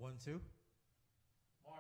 1, 2. Mark.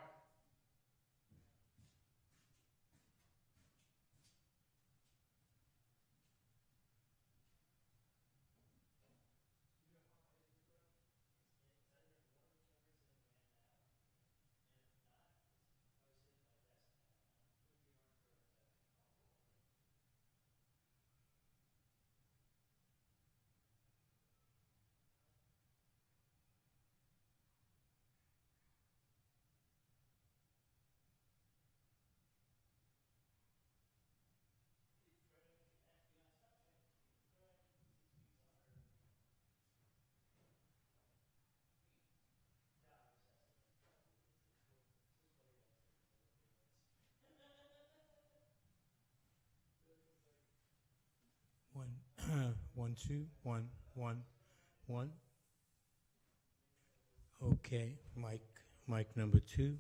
One, 1, 2, 1, 1, 1. Okay, mic number 2.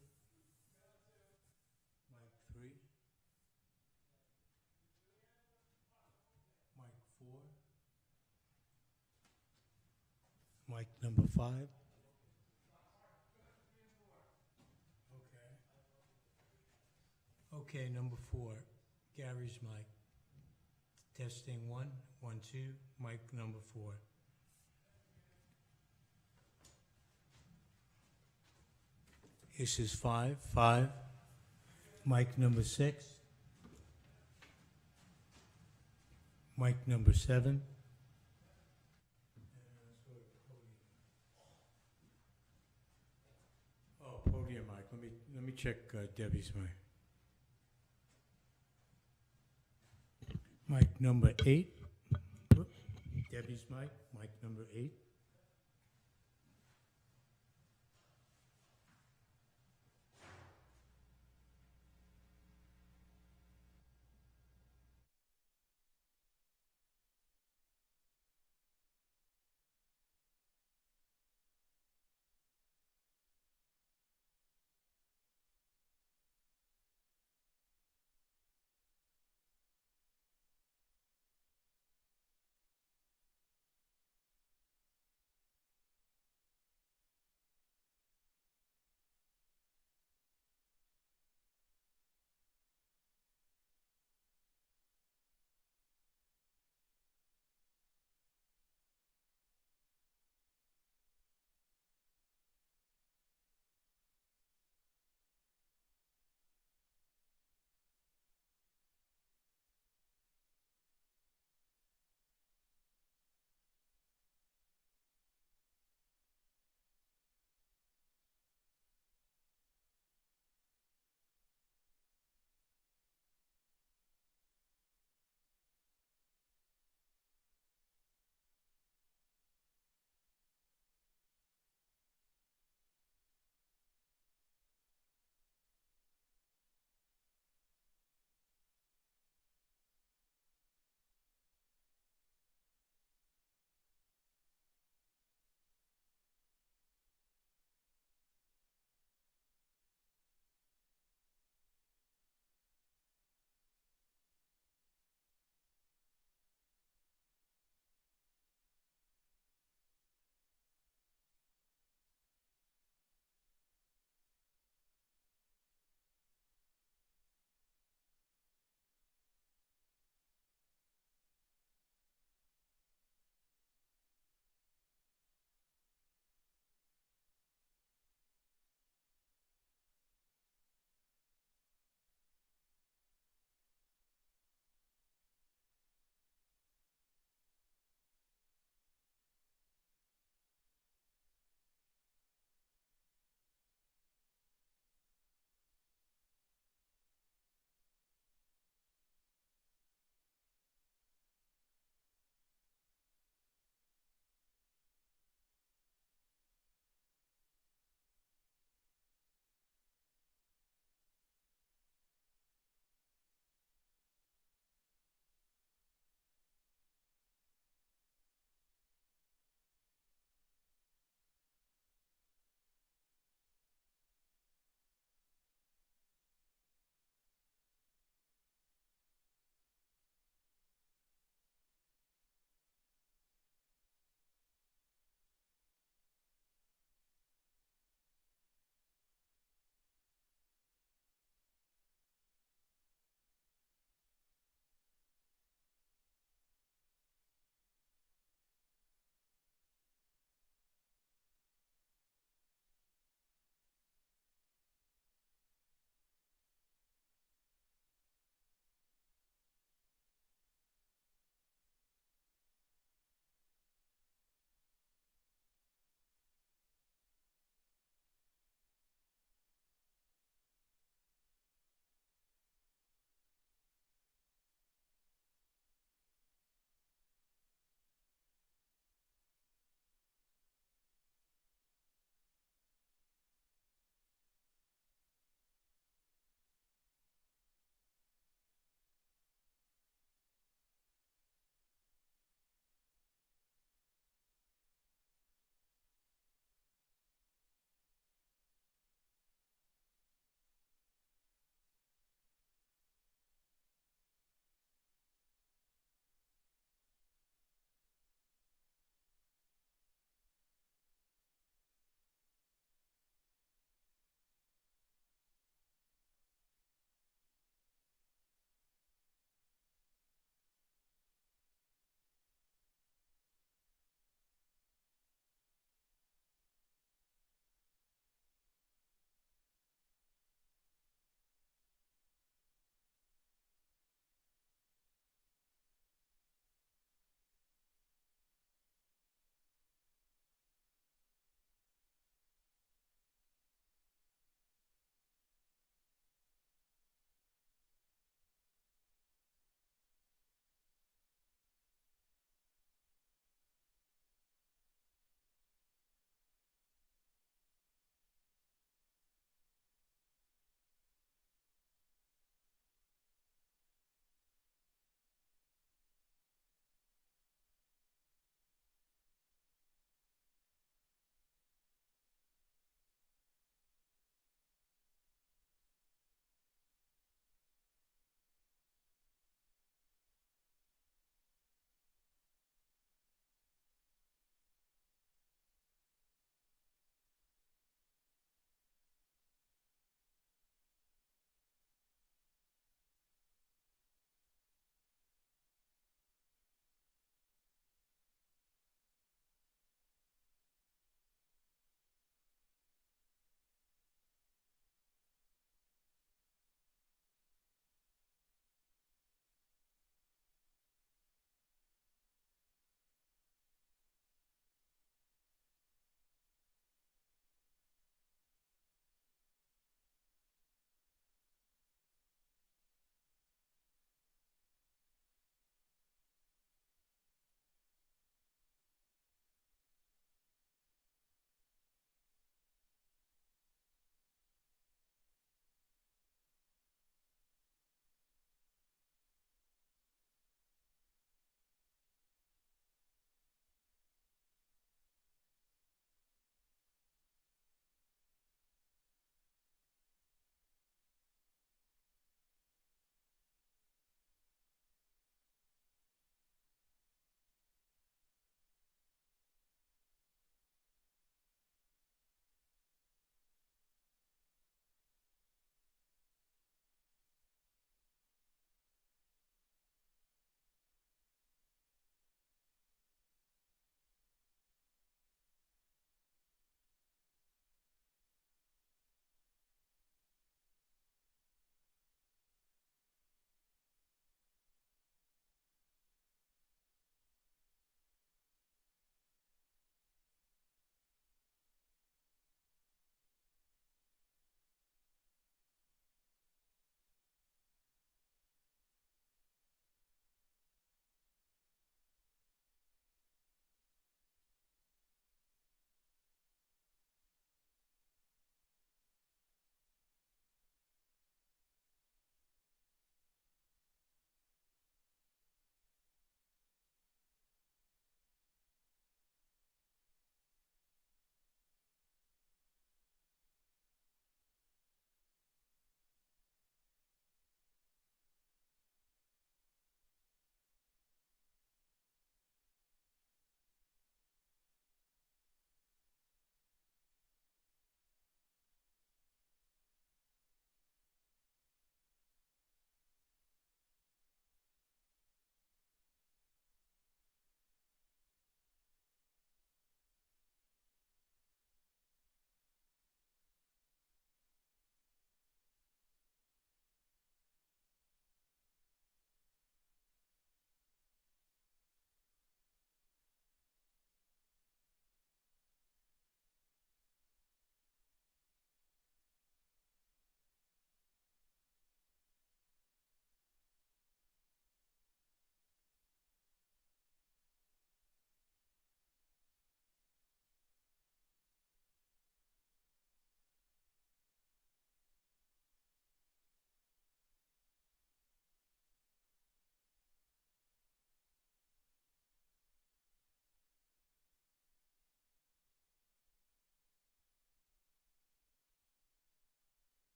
Mic 3. Mic 4. Mic number 5. Okay, number 4. Gary's mic. Testing 1, 1, 2. Mic number 4. This is 5, 5. Mic number 6. Mic number 7. Oh, podium mic. Let me check Debbie's mic. Mic number 8. Debbie's mic. Mic number 8.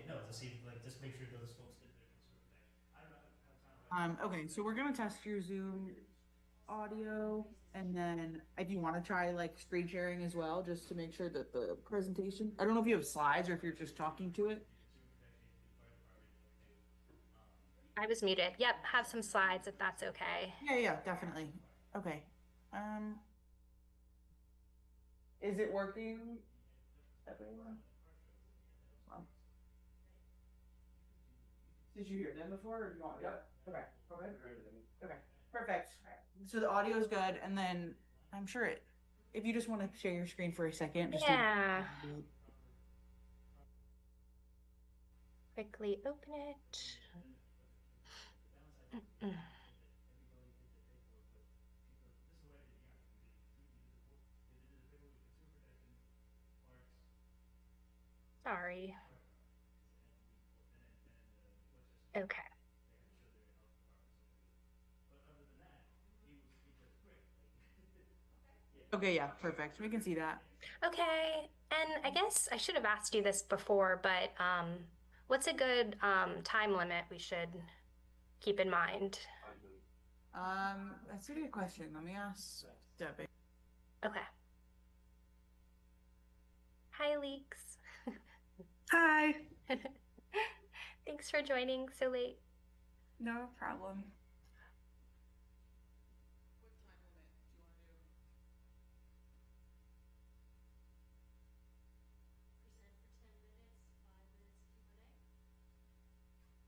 No, to see, like, just make sure those folks get visual sort of thing. I don't know, have time right Okay, so we're gonna test your Zoom audio, and then if you want to try like screen sharing as well, just to make sure that the presentation. I don't know if you have slides or if you're just talking to it. I was muted. Yep, have some slides if that's okay. Yeah, definitely. Okay. Is it working? Everyone? Well, did you hear them before, or do you want? Yep. Okay. Okay. Perfect. So the audio is good, and then I'm sure it. If you just want to share your screen for a second, just Yeah. Quickly open it. Sorry. Okay. Okay, yeah, perfect. We can see that. Okay, and I guess I should have asked you this before, but what's a good time limit we should keep in mind? That's a good question. Let me ask Debbie. Okay. Hi, Leeks. Hi. Thanks for joining so late. No problem.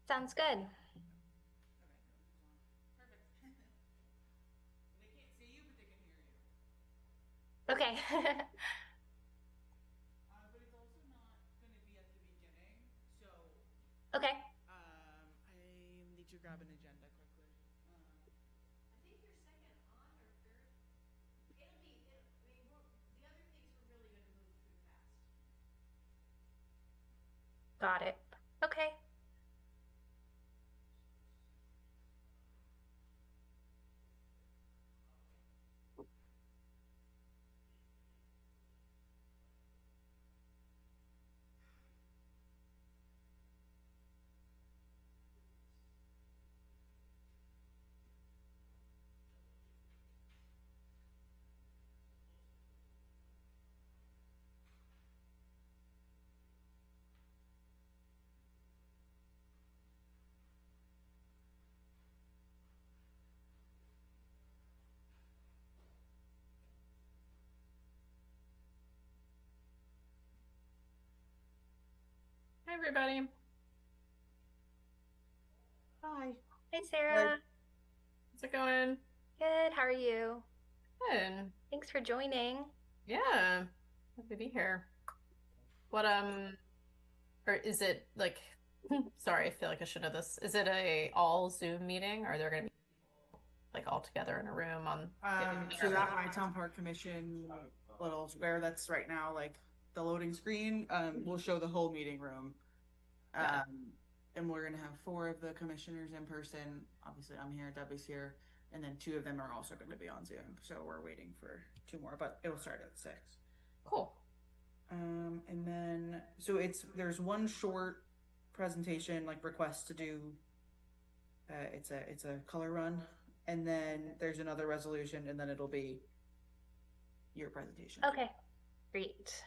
Sounds good. They can't see you, but they can hear you. Okay. But it's also not going to be at the beginning, so Okay. I need to grab an agenda quickly. I think you're second on or third. It'll be, it, I mean, the other things we're really gonna move through fast. Got it. Okay. Hi, everybody. Hi. Hey, Sarah. How's it going? Good. How are you? Good. Thanks for joining. Yeah. Happy to be here. What, or is it like, sorry, I feel like I should know this. Is it a all Zoom meeting, or are there going to be like all together in a room on? So that my town park commission little square that's right now like the loading screen will show the whole meeting room. Yeah. And we're gonna have 4 of the commissioners in person. Obviously, I'm here, Debbie's here, and then 2 of them are also going to be on Zoom. So we're waiting for 2 more, but it will start at 6. Cool. And then so there's one short presentation like request to do. It's a color run, and then there's another resolution, and then it'll be your presentation. Okay. Great.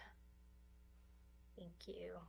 Thank you.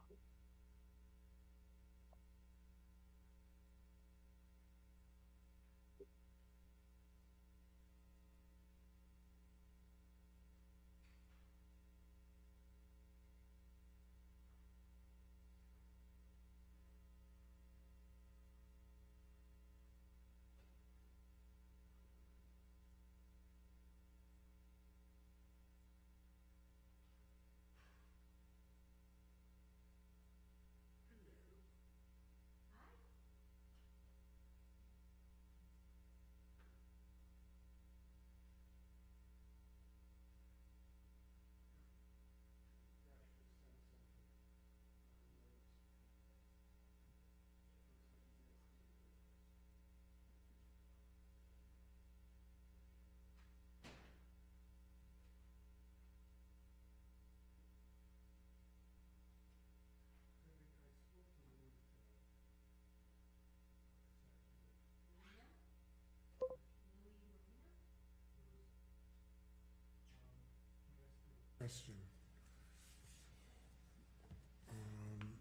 question. Um,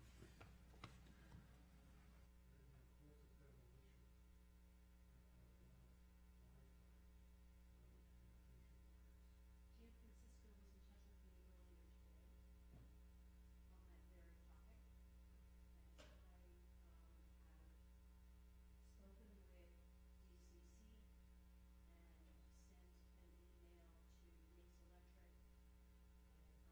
San Francisco was in touch with me earlier today on that very topic. And I have spoken with DCC and sent an email to Mix Electric and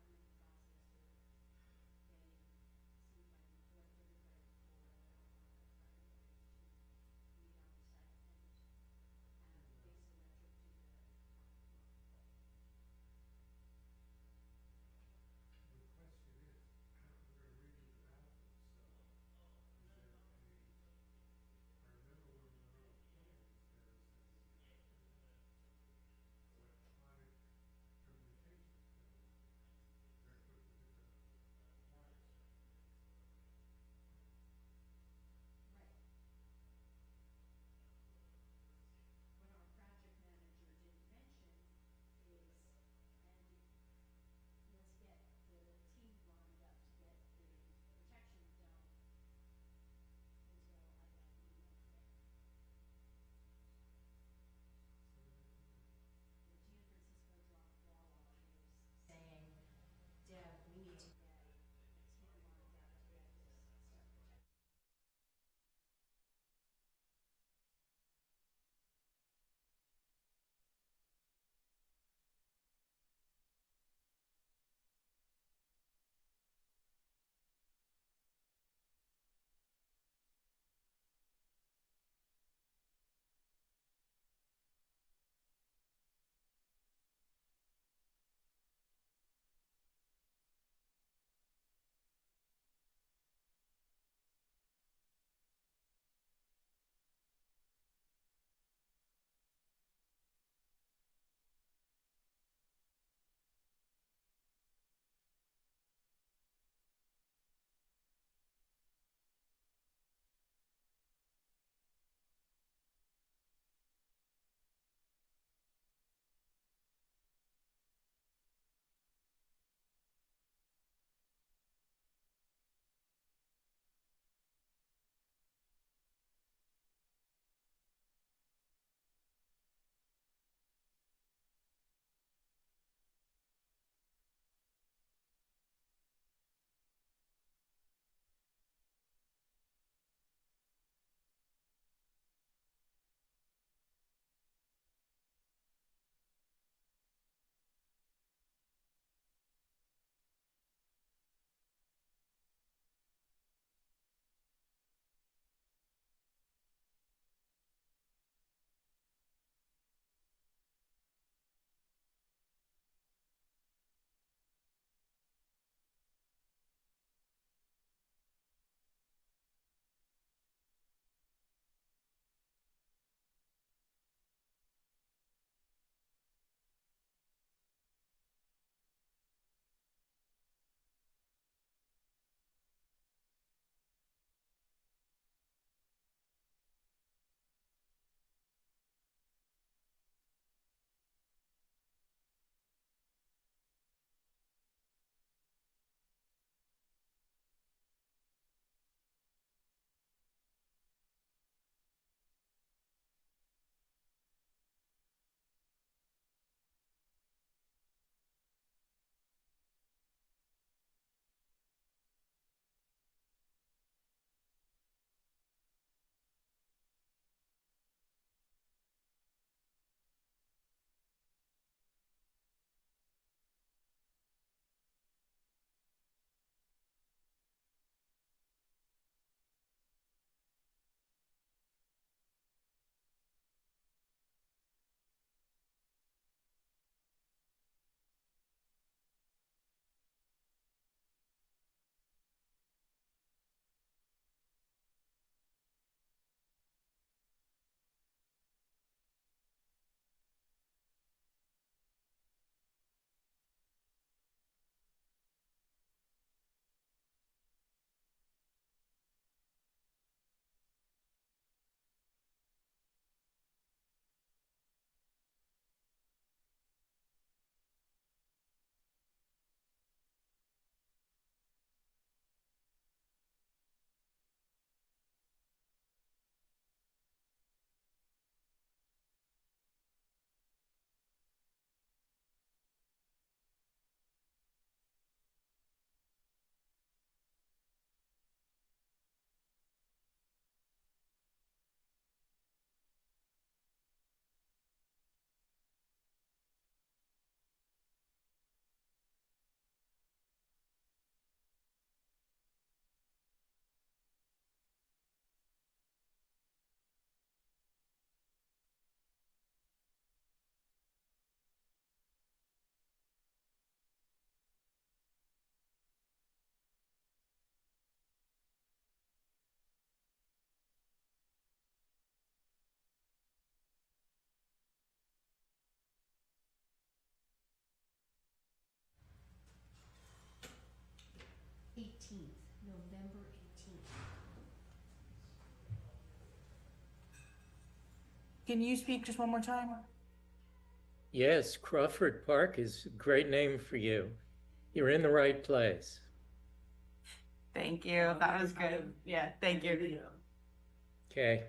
18th, November 18th. Can you speak just one more time? Yes, Crawford Park is a great name for you. You're in the right place. Thank you. That was good. Yeah, thank you. Okay.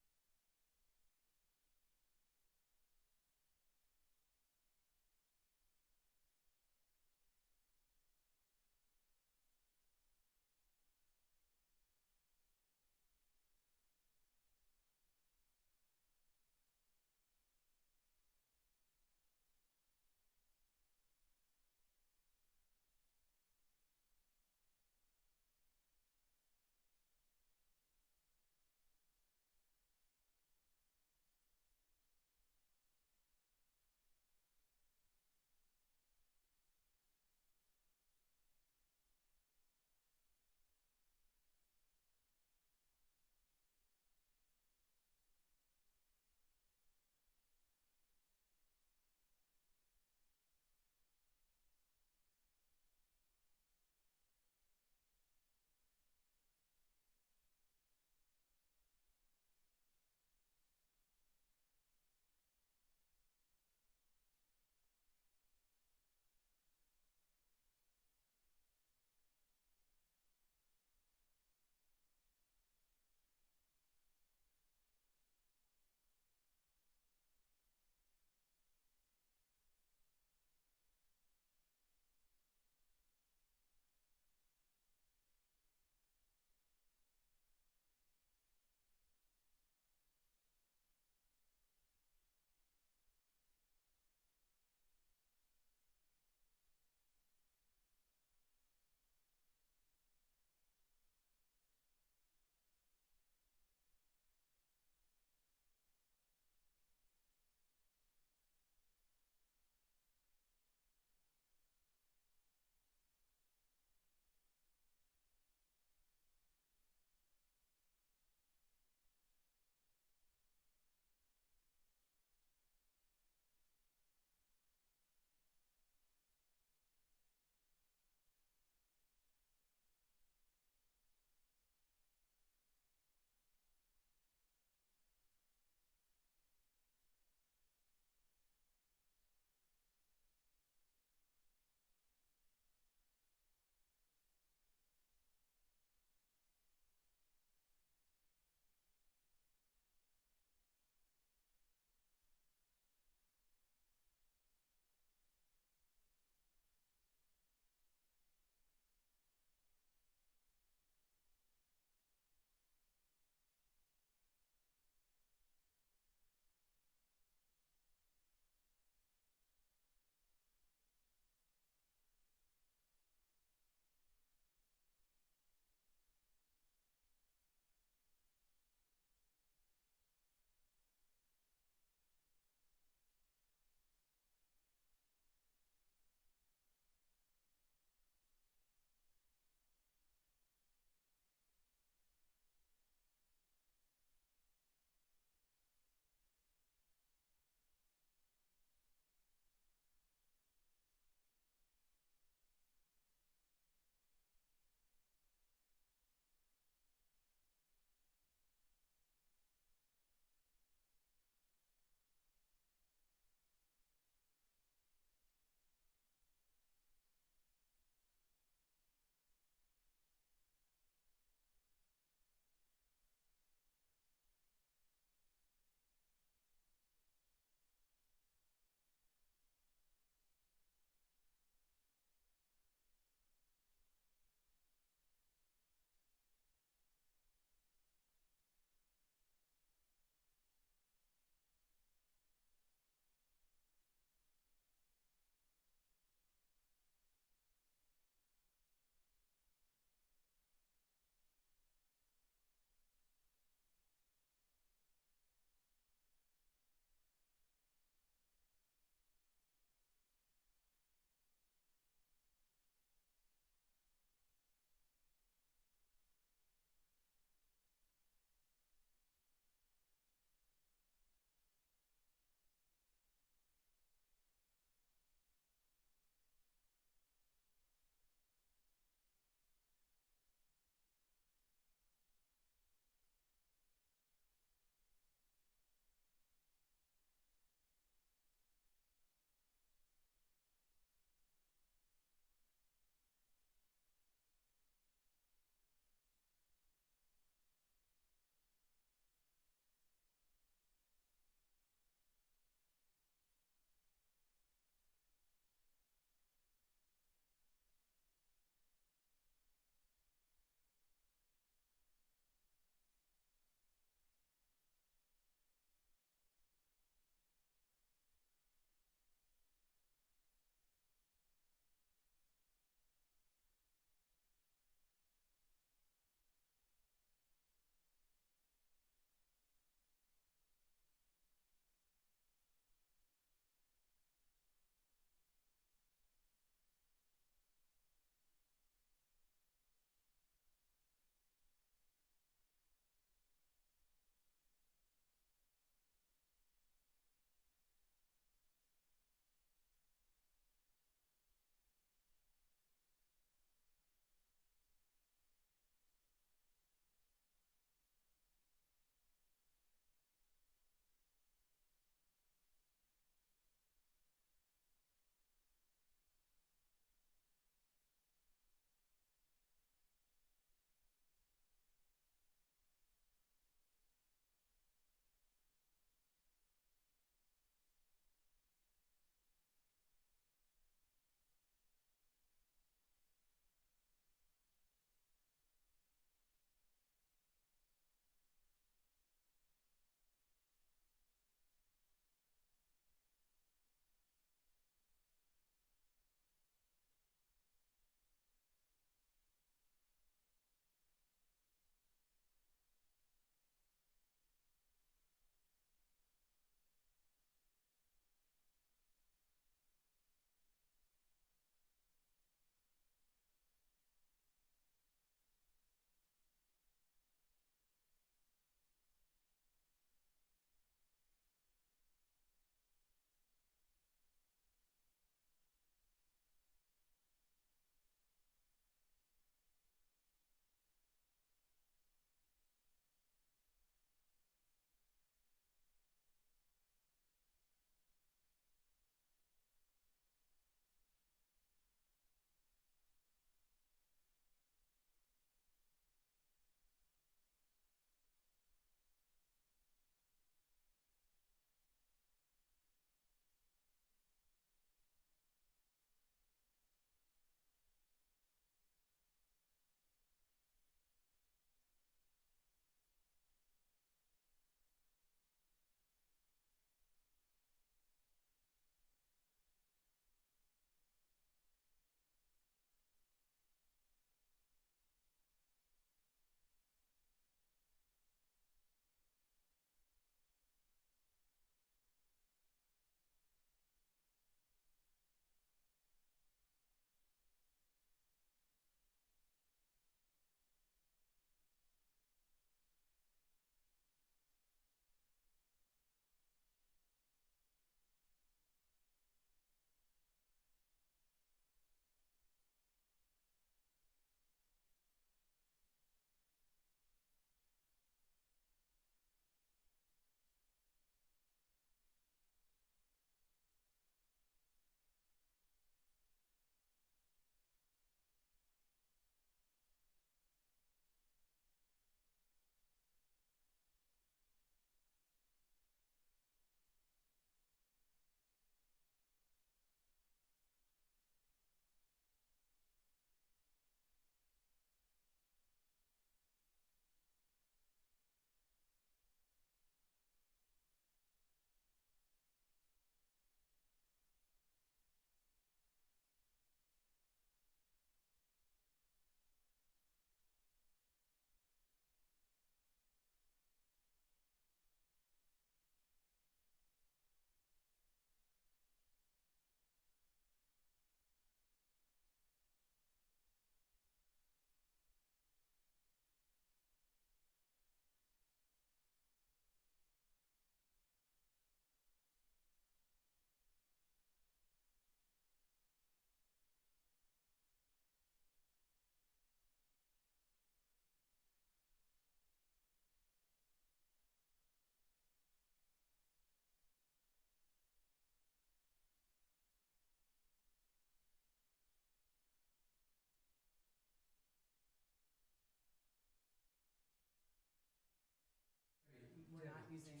using.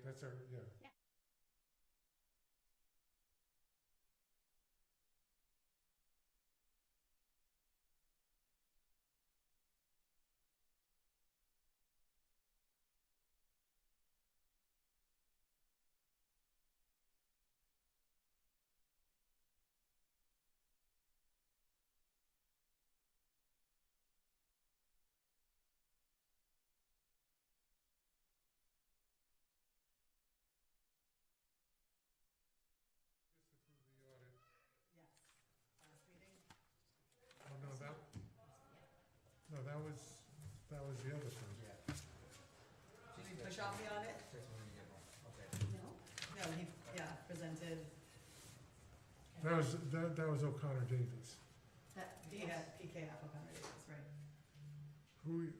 That's our, yeah. Yes. Last meeting? Oh, no, that was the other thing. Did you push off me on it? No. No, he, presented. That was O'Connor Davies. He had PK Applebaum, right?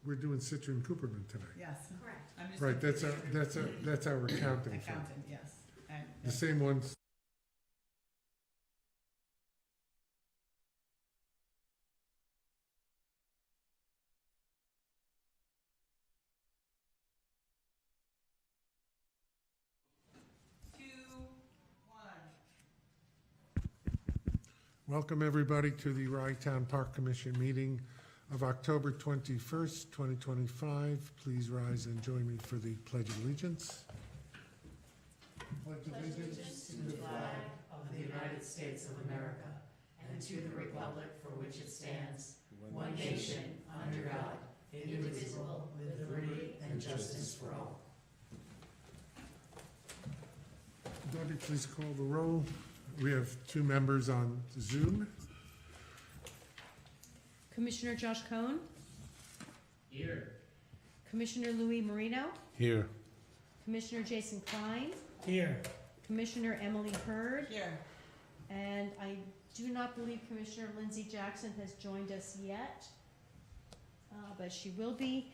We're doing Citron Cooperman tonight. Yes. Correct. I'm just Right, confused. that's our accounting firm. Accountant, yes. And, The same ones. Welcome, everybody, to the Rye-Town Park Commission meeting of October 21st, 2025. Please rise and join me for the Pledge of Allegiance. Pledge allegiance to the flag of the United States of America and to the republic for which it stands, one nation, under God, indivisible, with liberty and justice for all. Debbie, please call the roll. We have two members on Zoom. Commissioner Josh Cohn, Here. Commissioner Louis Marino, Here. Commissioner Jason Klein, Here. Commissioner Emily Hurd, here. and I do not believe Commissioner Lindsay Jackson has joined us yet, but she will be.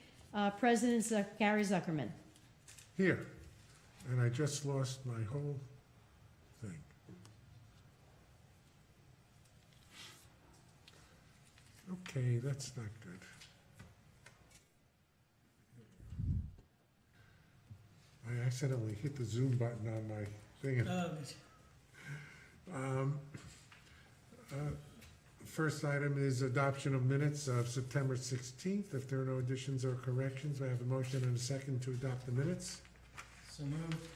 President Gary Zuckerman. Here. And I just lost my whole thing. Okay, that's not good. I accidentally hit the Zoom button on my thing. First item is adoption of minutes of September 16th. If there are no additions or corrections, I have a motion and a second to adopt the minutes. So moved.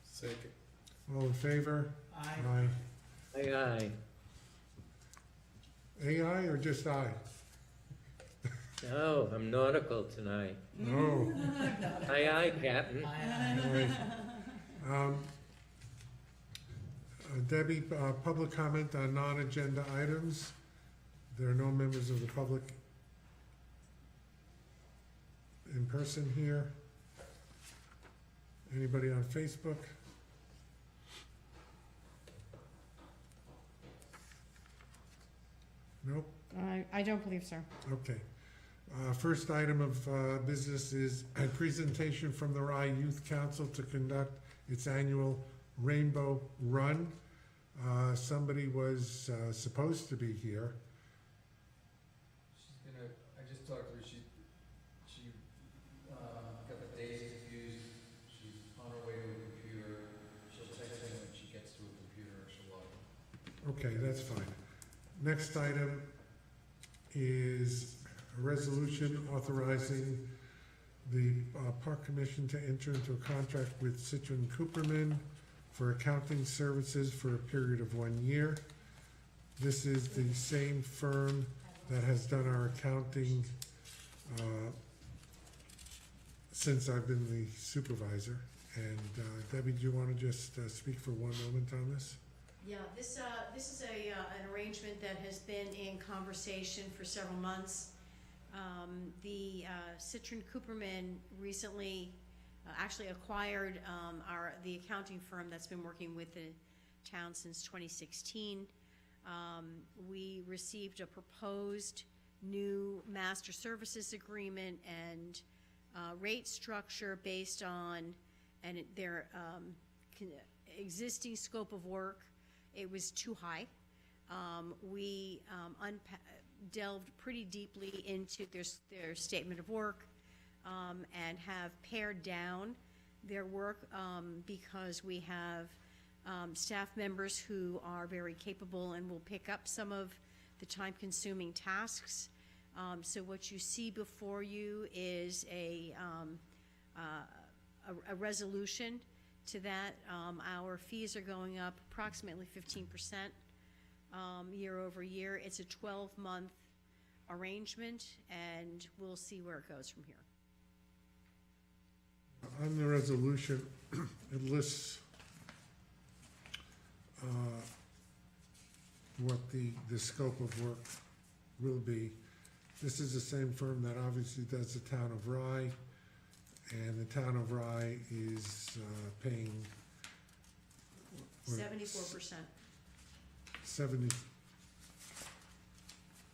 Second. All in favor? Aye. Aye, aye. AI or just I? No, I'm nautical tonight. No. Aye, aye, Captain. Debbie, public comment on non-agenda items. There are no members of the public in person here. Anybody on Facebook? Nope. I don't believe so. Okay. First item of business is a presentation from the Rye Youth Council to conduct its annual Rainbow Run. Somebody was supposed to be here. She's gonna, I just talked to her, she got the days confused, she's on her way to a computer, she'll text me when she gets to a computer, or she'll log in. Okay, that's fine. Next item is a resolution authorizing the Park Commission to enter into a contract with Citron Cooperman for accounting services for a period of 1 year. This is the same firm that has done our accounting since I've been the supervisor. And Debbie, do you want to just speak for 1 moment on this? Yeah, this is an arrangement that has been in conversation for several months. The Citron Cooperman recently actually acquired the accounting firm that's been working with the town since 2016. We received a proposed new master services agreement and rate structure based on their existing scope of work. It was too high. We delved pretty deeply into their statement of work. and have pared down their work because we have staff members who are very capable and will pick up some of the time-consuming tasks. So what you see before you is a resolution to that. Our fees are going up approximately 15% year over year. It's a 12-month arrangement, and we'll see where it goes from here. On the resolution, it lists what the scope of work will be. This is the same firm that obviously does the town of Rye, and the town of Rye is paying 74%.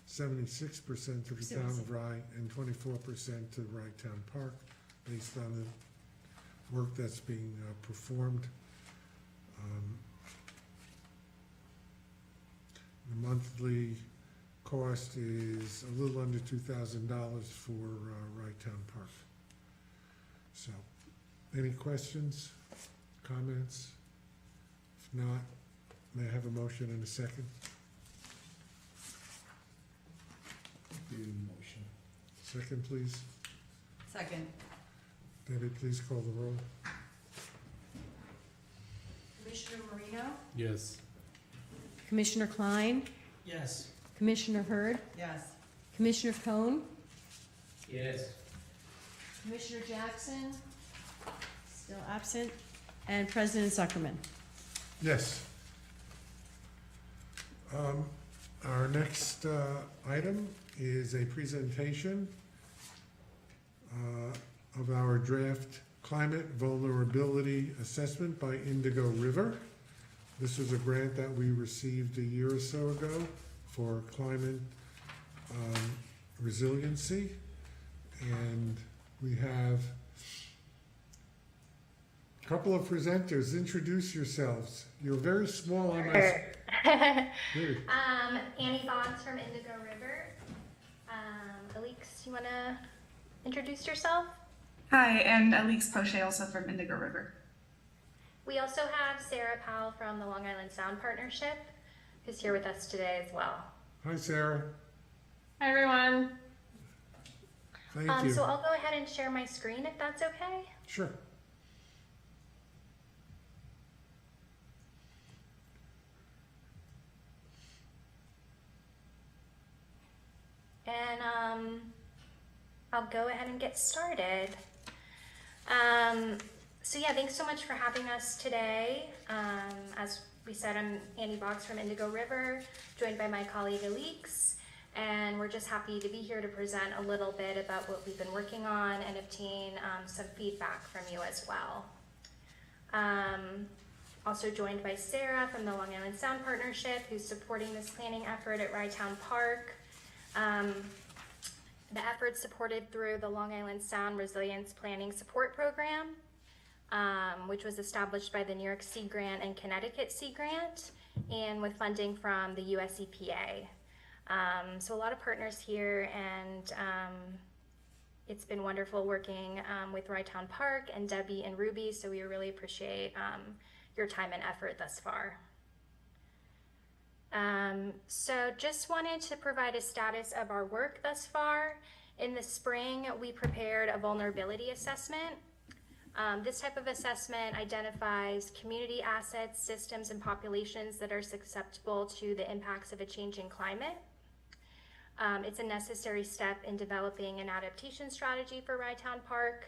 76% to the town of Rye and 24% to Rye Town Park, based on the work that's being performed. The monthly cost is a little under $2,000 for Rye Town Park. So, any questions, comments? If not, may I have a motion and a second? Motion. Second, please. Second. Debbie, please call the roll. Commissioner Marino? Yes. Commissioner Klein? Yes. Commissioner Hurd? Yes. Commissioner Cohn? Yes. Commissioner Jackson? Still absent. And President Zuckerman? Yes. Our next item is a presentation of our draft climate vulnerability assessment by Indigo River. This was a grant that we received a year or so ago for climate resiliency. And we have a couple of presenters. Introduce yourselves. You're very small on my... Here. Annie Boggs from Indigo River. Alix, you want to introduce yourself? Hi, and Alix Poche, also from Indigo River. We also have Sarah Powell from the Long Island Sound Partnership, who's here with us today as well. Hi, Sarah. Hi, everyone. Thank you. So I'll go ahead and share my screen if that's okay. Sure. And I'll go ahead and get started. So yeah, thanks so much for having us today. As we said, I'm Annie Boggs from Indigo River, joined by my colleague Alix, and we're just happy to be here to present a little bit about what we've been working on and obtain some feedback from you as well. Also joined by Sarah from the Long Island Sound Partnership, who's supporting this planning effort at Rye Town Park. The effort's supported through the Long Island Sound Resilience Planning Support Program, which was established by the New York Sea Grant and Connecticut Sea Grant, and with funding from the US EPA. So a lot of partners here, and it's been wonderful working with Rye Town Park and Debbie and Ruby, so we really appreciate your time and effort thus far. So just wanted to provide a status of our work thus far. In the spring, we prepared a vulnerability assessment. This type of assessment identifies community assets, systems, and populations that are susceptible to the impacts of a changing climate. It's a necessary step in developing an adaptation strategy for Rye Town Park.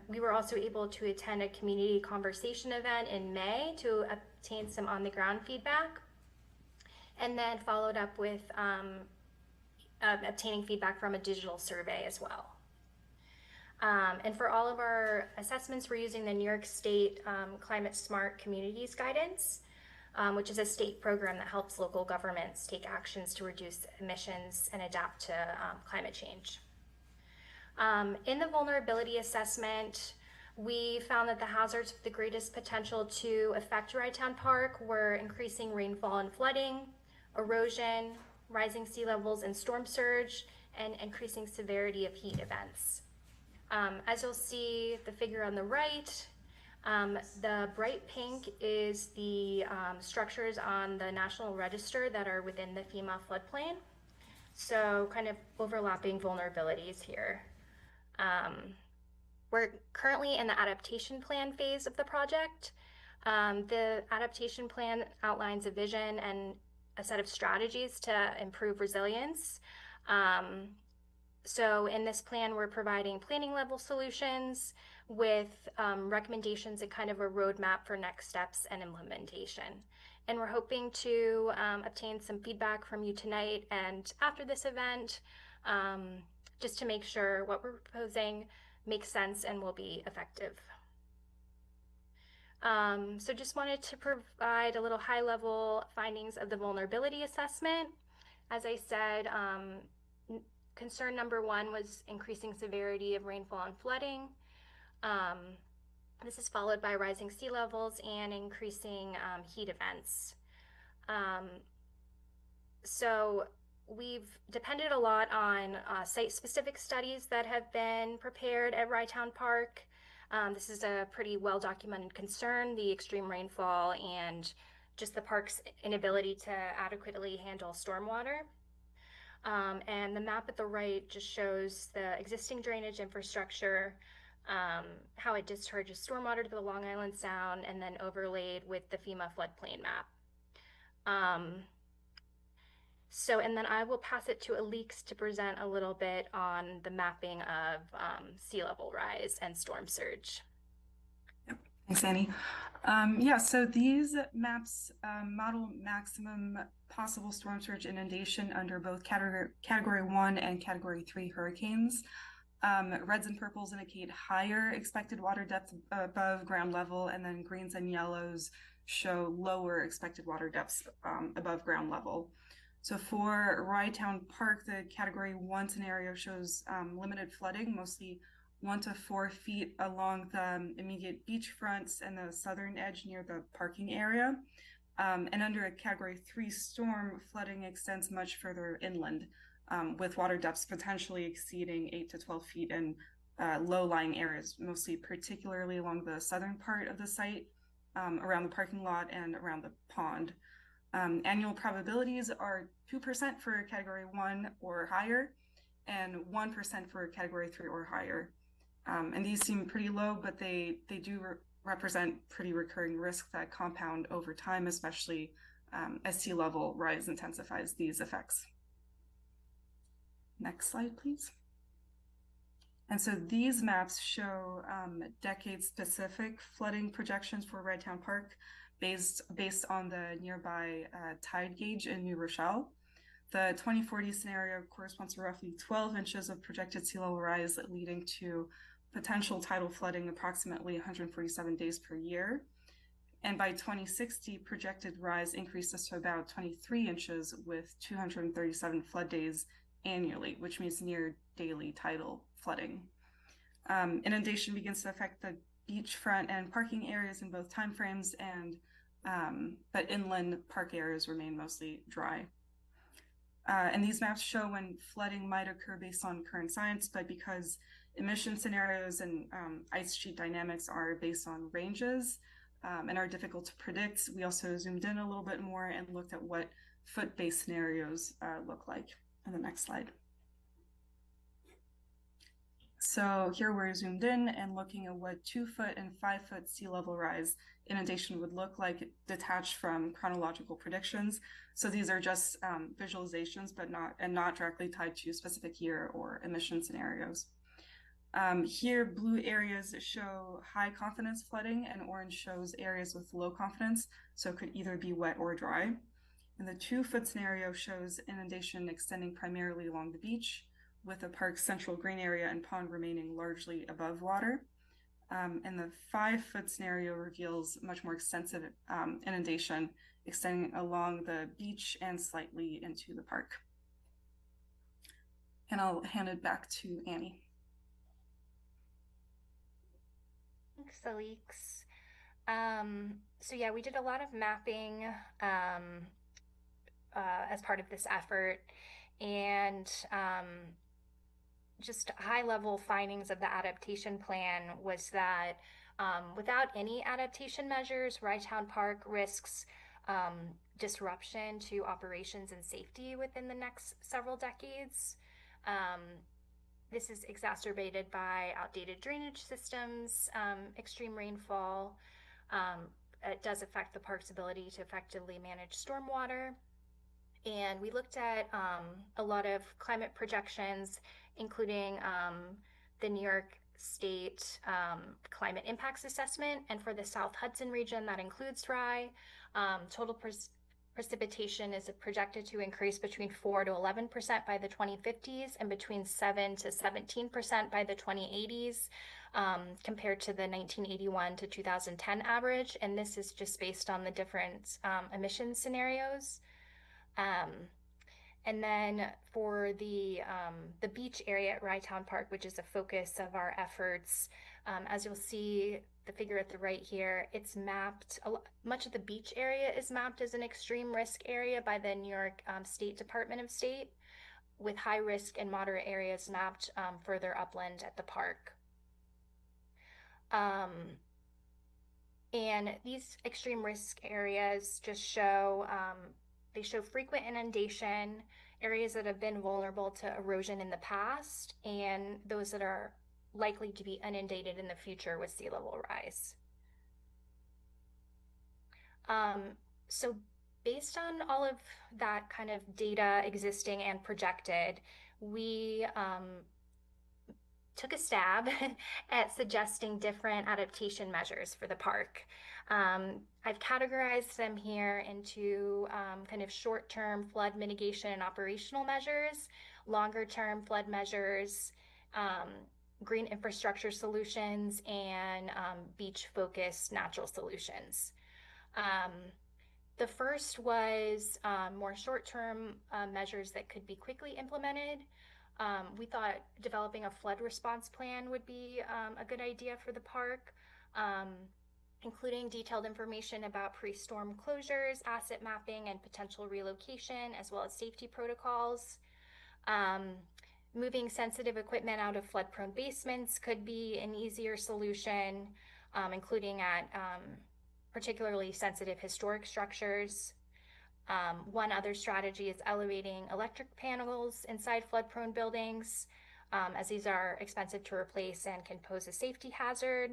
We were also able to attend a community conversation event in May to obtain some on-the-ground feedback, and then followed up with obtaining feedback from a digital survey as well. And for all of our assessments, we're using the New York State Climate Smart Communities Guidance, which is a state program that helps local governments take actions to reduce emissions and adapt to climate change. In the vulnerability assessment, we found that the hazards with the greatest potential to affect Rye Town Park were increasing rainfall and flooding, erosion, rising sea levels and storm surge, and increasing severity of heat events. As you'll see the figure on the right, the bright pink is the structures on the National Register that are within the FEMA floodplain. So kind of overlapping vulnerabilities here. We're currently in the adaptation plan phase of the project. The adaptation plan outlines a vision and a set of strategies to improve resilience. So in this plan, we're providing planning level solutions with recommendations and kind of a roadmap for next steps and implementation. And we're hoping to obtain some feedback from you tonight and after this event, just to make sure what we're proposing makes sense and will be effective. So just wanted to provide a little high-level findings of the vulnerability assessment. As I said, concern number one was increasing severity of rainfall and flooding. This is followed by rising sea levels and increasing heat events. So we've depended a lot on site-specific studies that have been prepared at Rytown Park. This is a pretty well-documented concern, the extreme rainfall and just the park's inability to adequately handle stormwater. And the map at the right just shows the existing drainage infrastructure, how it discharges stormwater to the Long Island Sound, and then overlaid with the FEMA floodplain map. And then I will pass it to Alix to present a little bit on the mapping of sea level rise and storm surge. Yep. Thanks, Annie. So these maps model maximum possible storm surge inundation under both category 1 and category 3 hurricanes. Reds and purples indicate higher expected water depth above ground level, and then greens and yellows show lower expected water depths above ground level. So for Rytown Park, the category 1 scenario shows limited flooding, mostly 1 to 4 feet along the immediate beach fronts and the southern edge near the parking area. And under a category 3 storm, flooding extends much further inland, with water depths potentially exceeding 8 to 12 feet in low-lying areas, mostly particularly along the southern part of the site, around the parking lot and around the pond. Annual probabilities are 2% for category 1 or higher, and 1% for category 3 or higher. And these seem pretty low, but they do represent pretty recurring risks that compound over time, especially as sea level rise intensifies these effects. Next slide, please. And so these maps show decade-specific flooding projections for Rytown Park based on the nearby tide gauge in New Rochelle. The 2040 scenario corresponds to roughly 12 inches of projected sea level rise, leading to potential tidal flooding approximately 147 days per year. And by 2060, projected rise increases to about 23 inches with 237 flood days annually, which means near daily tidal flooding. Inundation begins to affect the beachfront and parking areas in both timeframes, but inland park areas remain mostly dry. And these maps show when flooding might occur based on current science, but because emission scenarios and ice sheet dynamics are based on ranges and are difficult to predict, we also zoomed in a little bit more and looked at what foot-based scenarios look like. On the next slide. So here we're zoomed in and looking at what 2-foot and 5-foot sea level rise inundation would look like detached from chronological predictions. So these are just visualizations, but not directly tied to specific year or emission scenarios. Here, blue areas show high confidence flooding, and orange shows areas with low confidence, so it could either be wet or dry. And the 2-foot scenario shows inundation extending primarily along the beach, with the park's central green area and pond remaining largely above water. And the 5-foot scenario reveals much more extensive inundation extending along the beach and slightly into the park. And I'll hand it back to Annie. Thanks, Alix. So yeah, we did a lot of mapping as part of this effort, and just high-level findings of the adaptation plan was that without any adaptation measures, Rytown Park risks disruption to operations and safety within the next several decades. This is exacerbated by outdated drainage systems, extreme rainfall. It does affect the park's ability to effectively manage stormwater. And we looked at a lot of climate projections, including the New York State Climate Impacts Assessment. And for the South Hudson region, that includes Rye. Total precipitation is projected to increase between 4 to 11% by the 2050s and between 7 to 17% by the 2080s, compared to the 1981 to 2010 average. And this is just based on the different emission scenarios. And then for the beach area at Rytown Park, which is a focus of our efforts, as you'll see the figure at the right here, it's mapped, much of the beach area is mapped as an extreme risk area by the New York State Department of State, with high risk and moderate areas mapped further upland at the park. And these extreme risk areas just show, they show frequent inundation, areas that have been vulnerable to erosion in the past, and those that are likely to be inundated in the future with sea level rise. So based on all of that kind of data existing and projected, we took a stab at suggesting different adaptation measures for the park. I've categorized them here into kind of short-term flood mitigation and operational measures, longer-term flood measures, green infrastructure solutions, and beach-focused natural solutions. The first was more short-term measures that could be quickly implemented. We thought developing a flood response plan would be a good idea for the park, including detailed information about pre-storm closures, asset mapping, and potential relocation, as well as safety protocols. Moving sensitive equipment out of flood-prone basements could be an easier solution, including at particularly sensitive historic structures. One other strategy is elevating electric panels inside flood-prone buildings, as these are expensive to replace and can pose a safety hazard.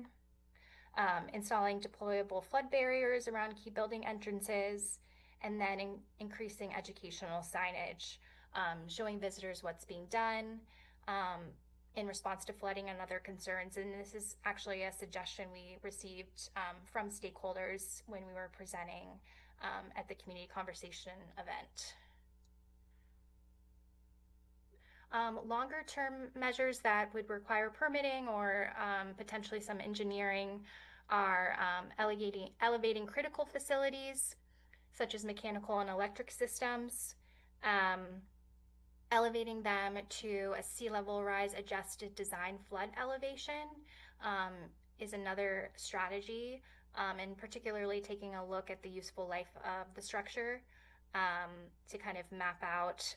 Installing deployable flood barriers around key building entrances, and then increasing educational signage, showing visitors what's being done in response to flooding and other concerns. And this is actually a suggestion we received from stakeholders when we were presenting at the community conversation event. Longer term measures that would require permitting or potentially some engineering are elevating critical facilities such as mechanical and electric systems, elevating them to a sea level rise adjusted design flood elevation is another strategy, and particularly taking a look at the useful life of the structure to kind of map out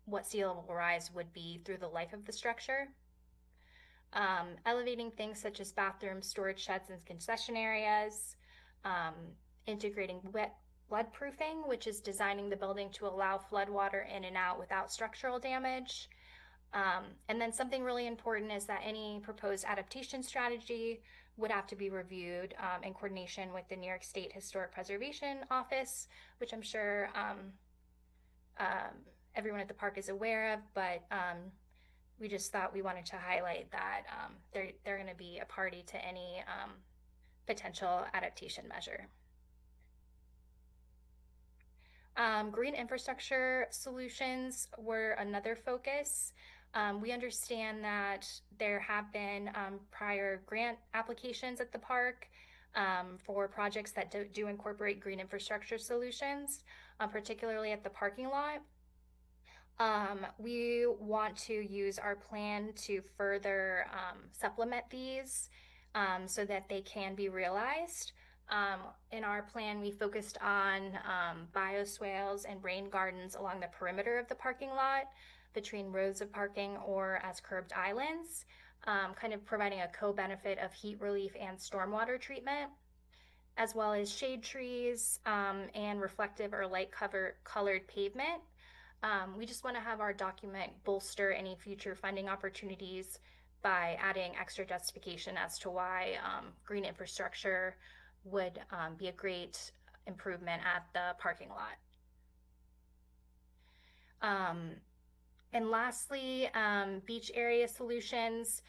what sea level rise would be through the life of the structure. Elevating things such as bathrooms, storage sheds, and concession areas, integrating wet floodproofing, which is designing the building to allow floodwater in and out without structural damage. And then something really important is that any proposed adaptation strategy would have to be reviewed in coordination with the New York State Historic Preservation Office, which I'm sure everyone at the park is aware of, but we just thought we wanted to highlight that they're going to be a party to any potential adaptation measure. Green infrastructure solutions were another focus. We understand that there have been prior grant applications at the park for projects that do incorporate green infrastructure solutions, particularly at the parking lot. We want to use our plan to further supplement these so that they can be realized. In our plan, we focused on bioswales and rain gardens along the perimeter of the parking lot. between rows of parking or as curbed islands, kind of providing a co-benefit of heat relief and stormwater treatment, as well as shade trees and reflective or light colored pavement. We just want to have our document bolster any future funding opportunities by adding extra justification as to why green infrastructure would be a great improvement at the parking lot. And lastly, beach area solutions.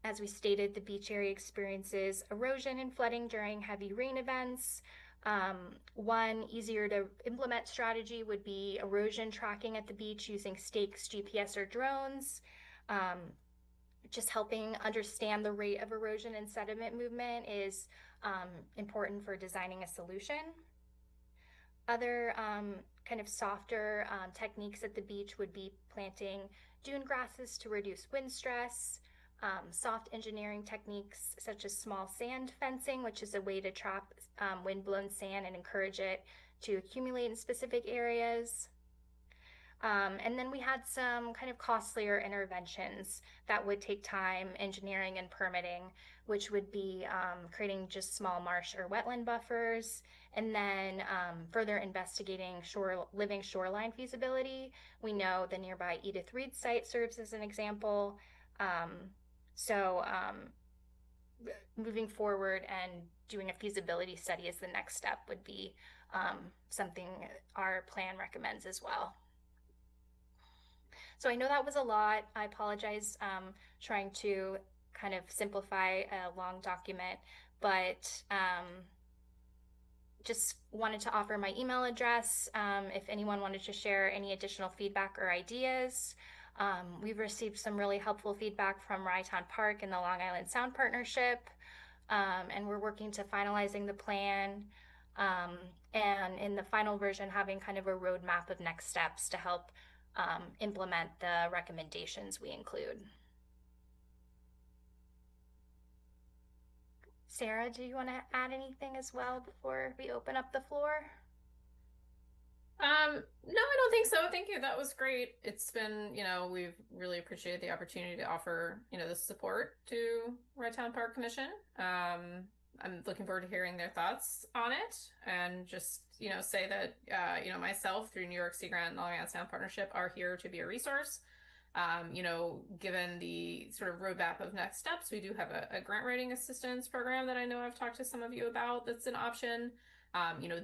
As we stated, the beach area experiences erosion and flooding during heavy rain events. One easier to implement strategy would be erosion tracking at the beach using stakes, GPS, or drones. Just helping understand the rate of erosion and sediment movement is important for designing a solution. Other kind of softer techniques at the beach would be planting dune grasses to reduce wind stress, soft engineering techniques such as small sand fencing, which is a way to trap wind-blown sand and encourage it to accumulate in specific areas. And then we had some kind of costlier interventions that would take time, engineering and permitting, which would be creating just small marsh or wetland buffers, and then further investigating living shoreline feasibility. We know the nearby Edith Reed site serves as an example. Moving forward and doing a feasibility study as the next step would be something our plan recommends as well. So I know that was a lot. I apologize trying to kind of simplify a long document, but just wanted to offer my email address if anyone wanted to share any additional feedback or ideas. We've received some really helpful feedback from Rytown Park and the Long Island Sound Partnership, and we're working to finalizing the plan, and in the final version having kind of a roadmap of next steps to help implement the recommendations we include. Sarah, do you want to add anything as well before we open up the floor? No, I don't think so. Thank you. That was great. It's been, we've really appreciated the opportunity to offer, this support to Rytown Park Commission. I'm looking forward to hearing their thoughts on it, and just, say that, myself through New York Sea Grant and Long Island Sound Partnership are here to be a resource. Given the sort of roadmap of next steps, we do have a grant writing assistance program that I know I've talked to some of you about that's an option.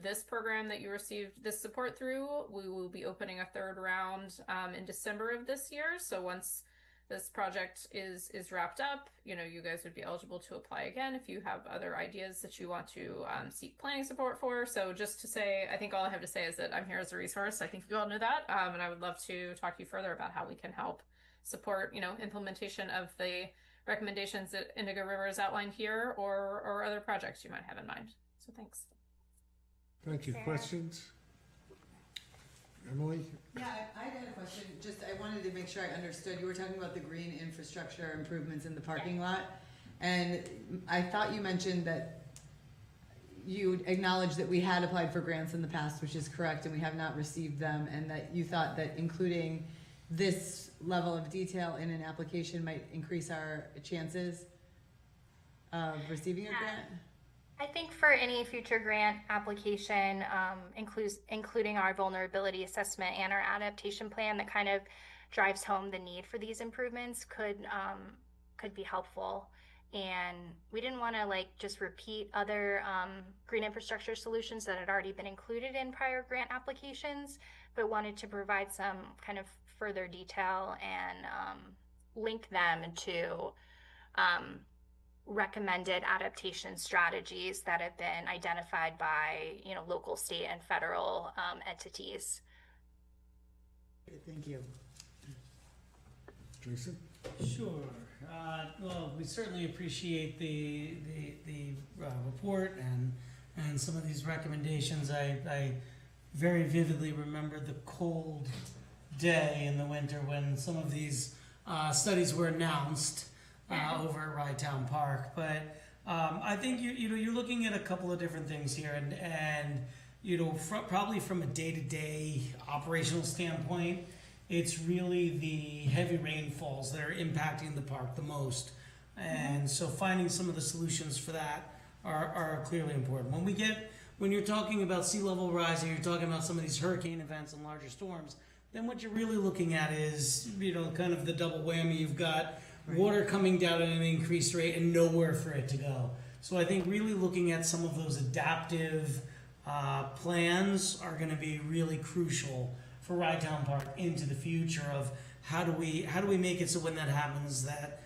This program that you received this support through, we will be opening a third round in December of this year. So once this project is wrapped up, you guys would be eligible to apply again if you have other ideas that you want to seek planning support for. So just to say, I think all I have to say is that I'm here as a resource. I think you all know that, and I would love to talk to you further about how we can help support, implementation of the recommendations that Indigo River has outlined here, or other projects you might have in mind. So thanks. Thank you. Sarah? Questions? Emily? Yeah, I had a question. I wanted to make sure I understood. You were talking about the green infrastructure improvements in the parking lot. And I thought you mentioned that you acknowledged that we had applied for grants in the past, which is correct, and we have not received them, and that you thought that including this level of detail in an application might increase our chances of receiving a grant? I think for any future grant application, including our vulnerability assessment and our adaptation plan that kind of drives home the need for these improvements could be helpful. And we didn't want to just repeat other green infrastructure solutions that had already been included in prior grant applications, but wanted to provide some kind of further detail and link them to recommended adaptation strategies that have been identified by local, state, and federal entities. Thank you. Jason? Sure. Well, we certainly appreciate the report and some of these recommendations. I very vividly remember the cold day in the winter when some of these studies were announced over at Rytown Park. But I think you're looking at a couple of different things here, and probably from a day-to-day operational standpoint, It's really the heavy rainfalls that are impacting the park the most. And so finding some of the solutions for that are clearly important. When you're talking about sea level rising, you're talking about some of these hurricane events and larger storms, then what you're really looking at is, kind of the double whammy. You've got water coming down at an increased rate and nowhere for it to go. So I think really looking at some of those adaptive plans are going to be really crucial for Ride Town Park into the future of how do we make it so when that happens that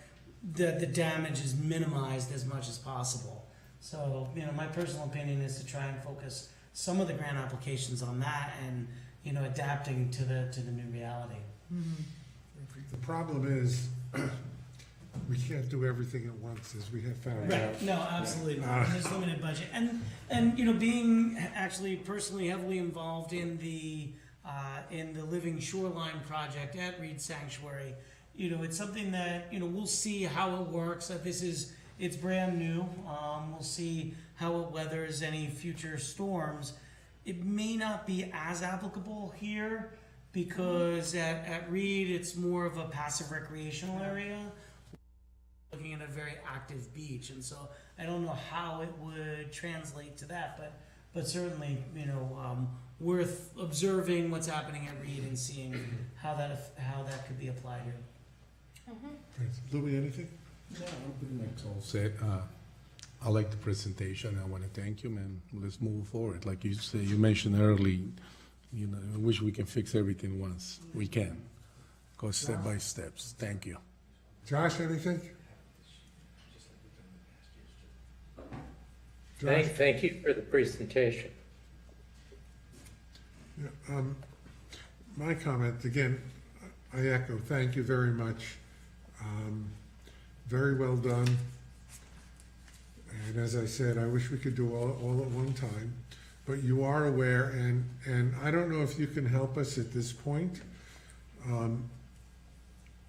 the damage is minimized as much as possible. So, my personal opinion is to try and focus some of the grant applications on that and, adapting to the new reality. The problem is, we can't do everything at once, as we have found out. Right, no, absolutely not. There's limited budget. And being actually personally heavily involved in the Living Shoreline project at Reed Sanctuary, it's something that, we'll see how it works. That it's brand new. We'll see how it weathers any future storms. It may not be as applicable here because at Reed, it's more of a passive recreational area. Looking at a very active beach, and so I don't know how it would translate to that, but certainly, worth observing what's happening at Reed and seeing how that could be applied here. Louis, anything? Yeah, I'm pretty much all set. I like the presentation. I want to thank you, man. Let's move forward. Like you said, you mentioned early, I wish we can fix everything once. We can. Go step by steps. Thank you. Josh, anything? Josh? Thank you for the presentation. Yeah, my comment, again, I echo, thank you very much. Very well done. And as I said, I wish we could do all at one time, but you are aware, and I don't know if you can help us at this point.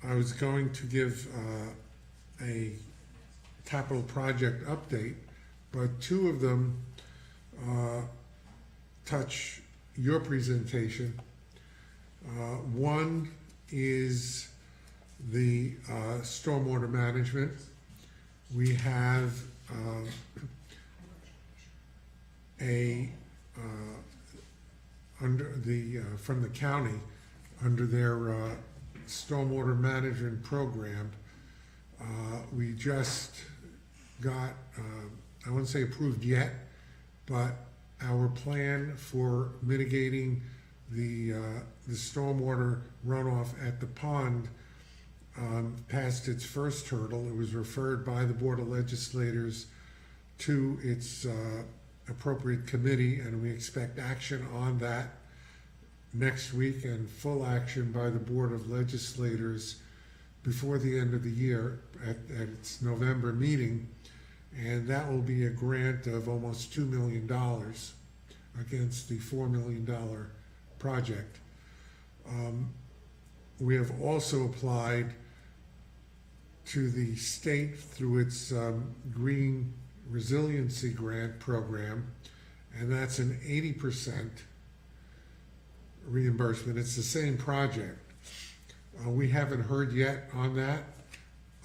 I was going to give a capital project update, but two of them touch your presentation. One is the stormwater management. We have under the from the county, under their stormwater management program, we just got, I wouldn't say approved yet, but our plan for mitigating the stormwater runoff at the pond passed its first hurdle. It was referred by the Board of Legislators to its appropriate committee, and we expect action on that next week and full action by the Board of Legislators before the end of the year at its November meeting. And that will be a grant of almost $2 million against the $4 million project. We have also applied to the state through its Green Resiliency Grant program, and that's an 80% reimbursement. It's the same project. We haven't heard yet on that.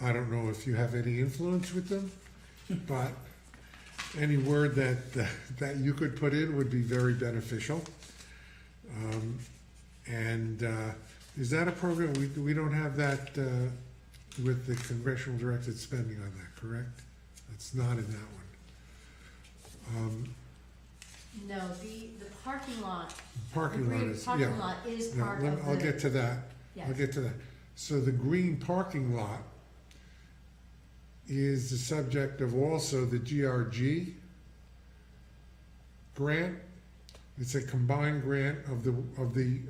I don't know if you have any influence with them, but any word that you could put in would be very beneficial. Is that a program, we don't have that with the congressional directed spending on that, correct? It's not in that one. No, the parking lot. Parking lot is, yeah. Parking lot is part of the. I'll get to that. Yes. I'll get to that. So the green parking lot is the subject of also the GRG grant. It's a combined grant of the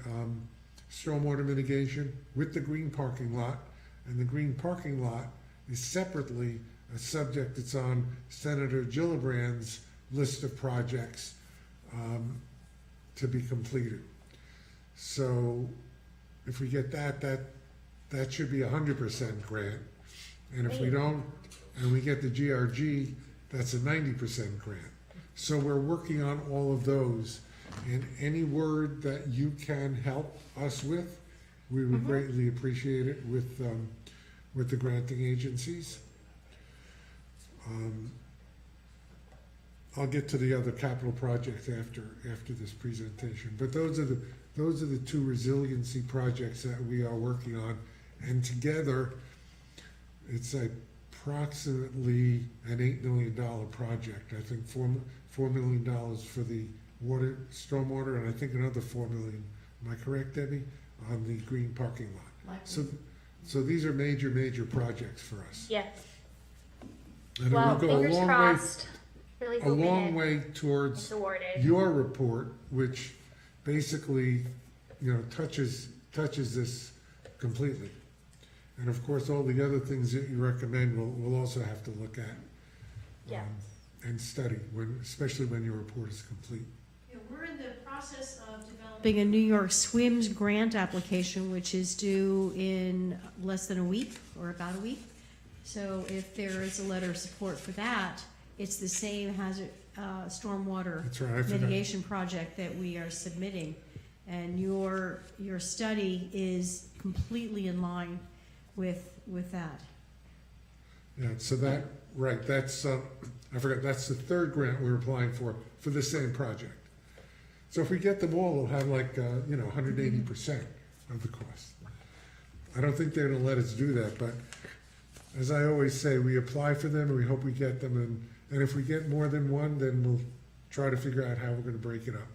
stormwater mitigation with the green parking lot, and the green parking lot is separately a subject that's on Senator Gillibrand's list of projects to be completed. So if we get that should be 100% grant. And if we don't, and we get the GRG, that's a 90% grant. So we're working on all of those. And any word that you can help us with, we would greatly appreciate it with the granting agencies. I'll get to the other capital projects after this presentation, but those are the two resiliency projects that we are working on, and together, it's approximately an $8 million project. I think $4 million for the water, stormwater, and I think another $4 million. Am I correct, Debbie? On the green parking lot. So these are major projects for us. Yes. And it Well, will go fingers crossed. Really a hoping long way towards it's awarded. your report, which basically, touches this completely. And of course, all the other things that you recommend, we'll also have to look at. Yeah. And study, especially when your report is complete. Yeah, we're in the process of developing a New York Swims grant application, which is due in less than a week, or about a week. So if there is a letter of support for that, it's the same hazard, stormwater That's right, I forgot. mitigation project that we are submitting. And your study is completely in line with that. Yeah, so that's, I forgot, that's the third grant we're applying for the same project. So if we get them all, we'll have 180% of the cost. I don't think they're gonna let us do that, but as I always say, we apply for them and we hope we get them, and if we get more than one, then we'll try to figure out how we're gonna break it up.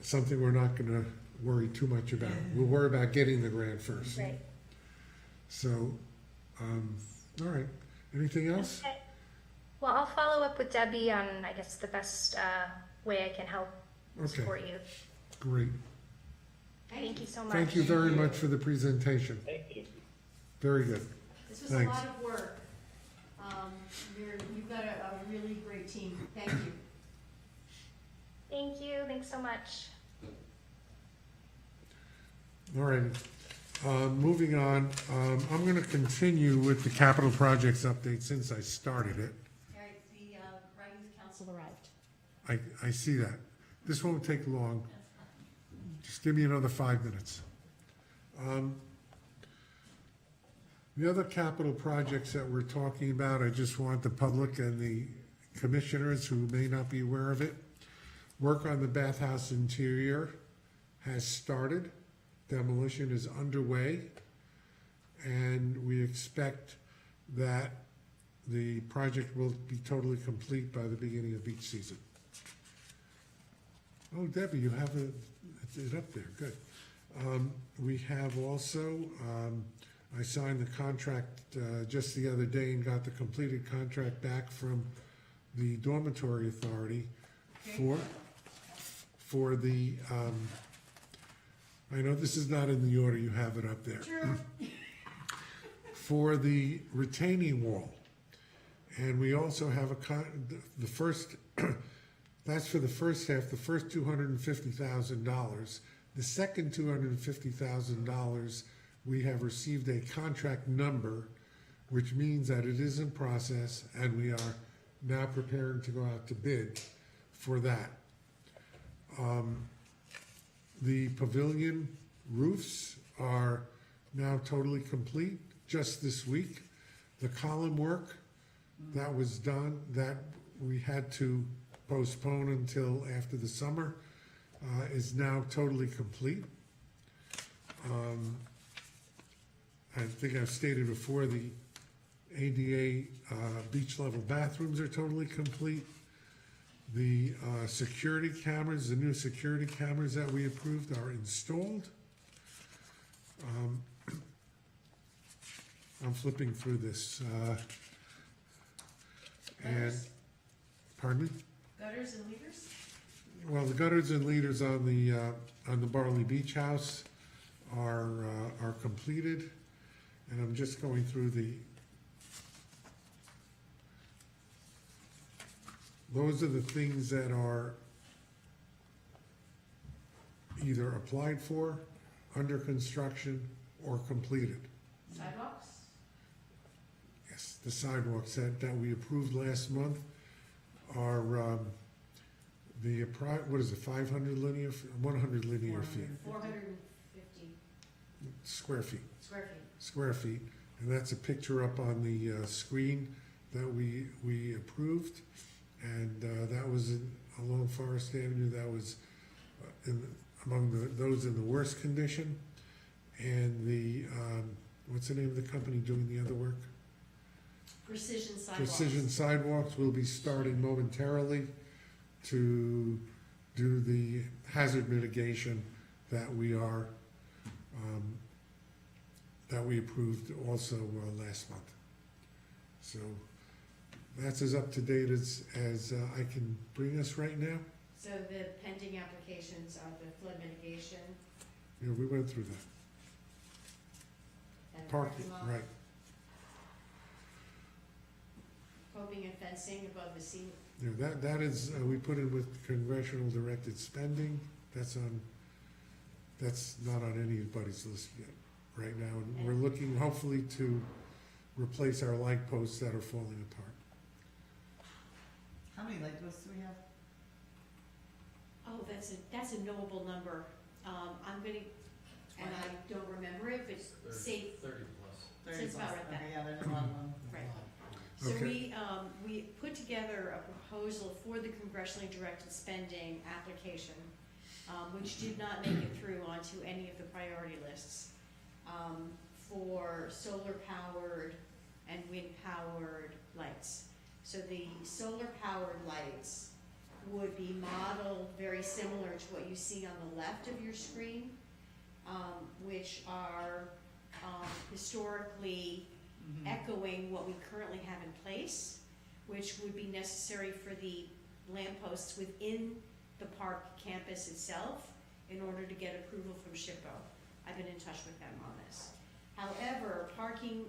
Something we're not gonna worry too much about. We'll worry about getting the grant first. Right. So, all right, anything else? Okay. Well, I'll follow up with Debbie on, I guess, the best way I can help Okay, support you. great. Thank you so much. Thank you very much for the presentation. Thank you. Very good. This was Thanks. a lot of work. You've got a really great team. Thank you. Thank you. Thanks so much. All right, moving on, I'm gonna continue with the capital projects update since I started it. All right, the Rye Youth Council arrived. I see that. This won't take long. Just give me another 5 minutes. The other capital projects that we're talking about, I just want the public and the commissioners who may not be aware of it. Work on the bathhouse interior has started. Demolition is underway. And we expect that the project will be totally complete by the beginning of beach season. Oh, Debbie, you have it up there, good. We have also, I signed the contract just the other day and got the completed contract back from the dormitory authority for the, I know this is not in the order, you have it up there. True. For the retaining wall. And we also have the first, that's for the first half, the first $250,000. The second $250,000, we have received a contract number, which means that it is in process, and we are now preparing to go out to bid for that. The pavilion roofs are now totally complete just this week. The column work that was done, that we had to postpone until after the summer, is now totally complete. I think I've stated before, the ADA beach level bathrooms are totally complete. The security cameras, the new security cameras that we approved are installed. I'm flipping through this. And, pardon me? Gutters and leaders? Well, the gutters and leaders on the Barley Beach House are completed. And I'm just going through those are the things that are either applied for, under construction, or completed. Sidewalks? Yes, the sidewalks that we approved last month are, what is it, 500 linear, 100 linear feet? 450. square feet. Square feet. Square feet, and that's a picture up on the screen that we approved, and that was along Forest Avenue. That was among those in the worst condition, and the what's the name of the company doing the other work? Precision Sidewalks. Precision Sidewalks will be starting momentarily to do the hazard mitigation that we approved also last month. So that's as up to date as I can bring us right now. So the pending applications are the flood mitigation Yeah, we went through that. and Parking, parking lot, right. coping and fencing above the sea. Yeah, that is, we put in with congressional directed spending. That's not on anybody's list yet, right now. And we're looking hopefully to replace our light posts that are falling apart. How many light posts do we have? Oh, that's a knowable number. I'm gonna, and I don't remember it, but say, 30 plus. So it's about right back. Okay, yeah, there's a lot of them. right. So Okay. we put together a proposal for the congressionally directed spending application, which did not make it through onto any of the priority lists, for solar-powered and wind-powered lights. So the solar-powered lights would be modeled very similar to what you see on the left of your screen, which are historically echoing what we currently have in place, which would be necessary for the lampposts within the park campus itself in order to get approval from SHPO. I've been in touch with them on this. However, parking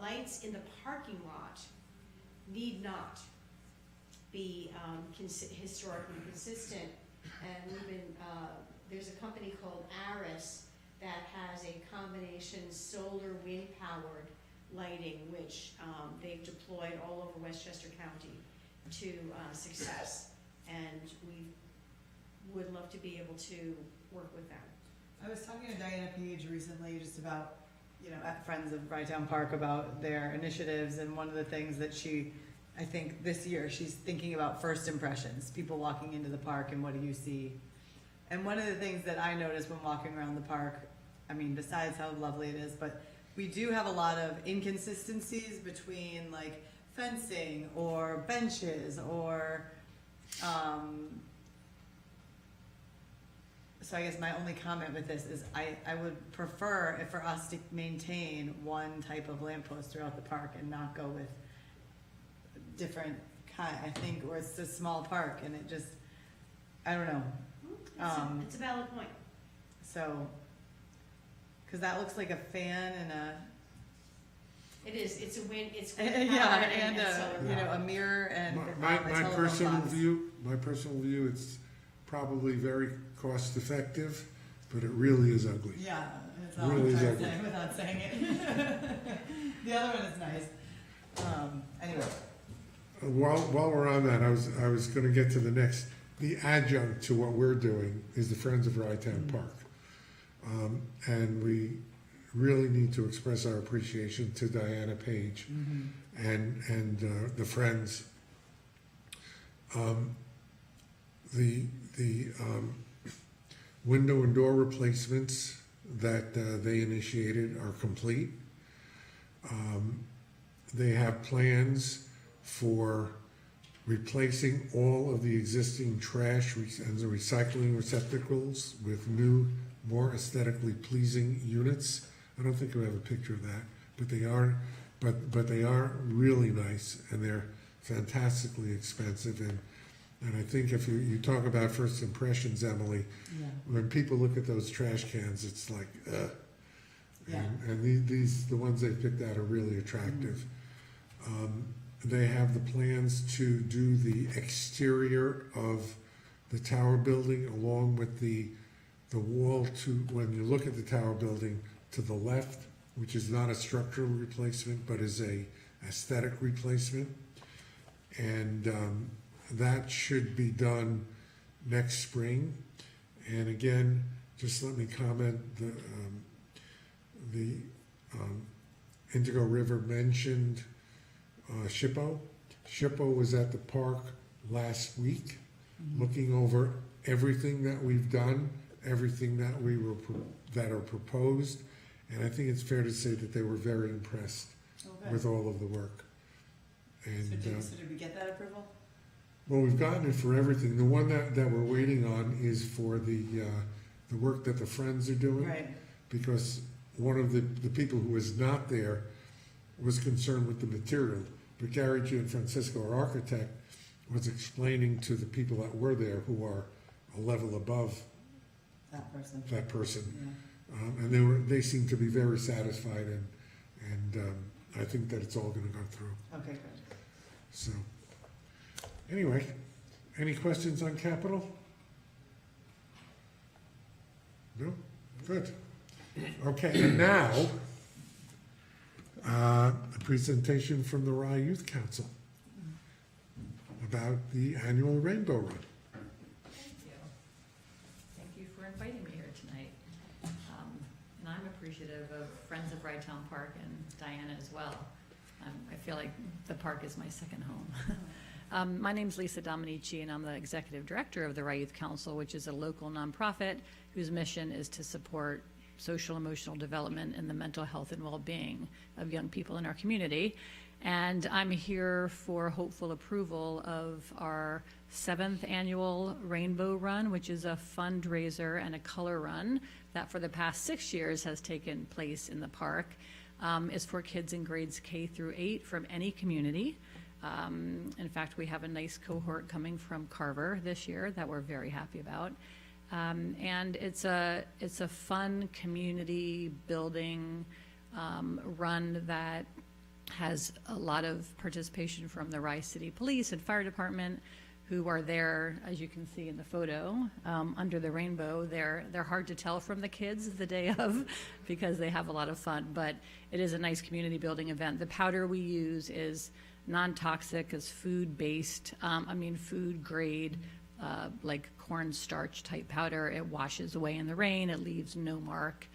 lights in the parking lot need not be historically consistent. And we've been, there's a company called Aris that has a combination solar wind powered lighting, which they've deployed all over Westchester County to success. And we would love to be able to work with them. I was talking to Diana Page recently just about, at Friends of Rytown Park about their initiatives, and one of the things that I think this year she's thinking about first impressions, people walking into the park and what do you see? And one of the things that I noticed when walking around the park, I mean, besides how lovely it is, but we do have a lot of inconsistencies between like fencing or benches or, so I guess my only comment with this is I would prefer for us to maintain one type of lamppost throughout the park and not go with different kind. I think, or it's a small park and it just, I don't know. It's a valid point. So, because that looks like a fan and a It is, it's a wind, it's yeah, wind powered and solar a mirror and My a telephone personal box. view, it's probably very cost effective, but it really is ugly. Yeah, that's all Really I'm trying is to ugly. say without saying it. The other one is nice. Anyway. While we're on that, I was gonna get to the next. The adjunct to what we're doing is the Friends of Rytown Park. And we really need to express our appreciation to Diana Page and the Friends. The window and door replacements that they initiated are complete. They have plans for replacing all of the existing trash and the recycling receptacles with new, more aesthetically pleasing units. I don't think we have a picture of that, but they are really nice, and they're fantastically expensive. And I think if you talk about first impressions, Emily, when people look at those trash cans, it's like, and the ones they picked out are really attractive. They have the plans to do the exterior of the tower building along with the wall when you look at the tower building to the left, which is not a structural replacement, but is a aesthetic replacement. And that should be done next spring. And again, just let me comment, the Indigo River mentioned SHPO. SHPO was at the park last week, looking over everything that we've done, everything that that are proposed, and I think it's fair to say that they were very impressed with all of the work. And So did we get that approval? well, we've gotten it for everything. The one that we're waiting on is for the work that the Friends are doing. Right. Because one of the people who was not there was concerned with the material. But Gary Gianfrancesco, our architect, was explaining to the people that were there, who are a level above That person. that person. Yeah. And they seemed to be very satisfied, and I think that it's all gonna go through. Okay, good. So, anyway, any questions on capital? No? Good. Okay, and now, a presentation from the Rye Youth Council about the annual Rainbow Run. Thank you. Thank you for inviting me here tonight. And I'm appreciative of Friends of Rye Town Park and Diana as well. I feel like the park is my second home. My name's Lisa Dominici, and I'm the executive director of the Rye Youth Council, which is a local nonprofit whose mission is to support social emotional development and the mental health and well-being of young people in our community. And I'm here for hopeful approval of our 7th annual Rainbow Run, which is a fundraiser and a color run that for the past 6 years has taken place in the park. Is for kids in grades K through 8 from any community. In fact, we have a nice cohort coming from Carver this year that we're very happy about. And it's a fun community building run that has a lot of participation from the Rye City Police and Fire Department, who are there, as you can see in the photo, under the rainbow. They're hard to tell from the kids the day of because they have a lot of fun, but it is a nice community building event. The powder we use is non-toxic, is food-based, food grade, like cornstarch type powder. It washes away in the rain, it leaves no mark.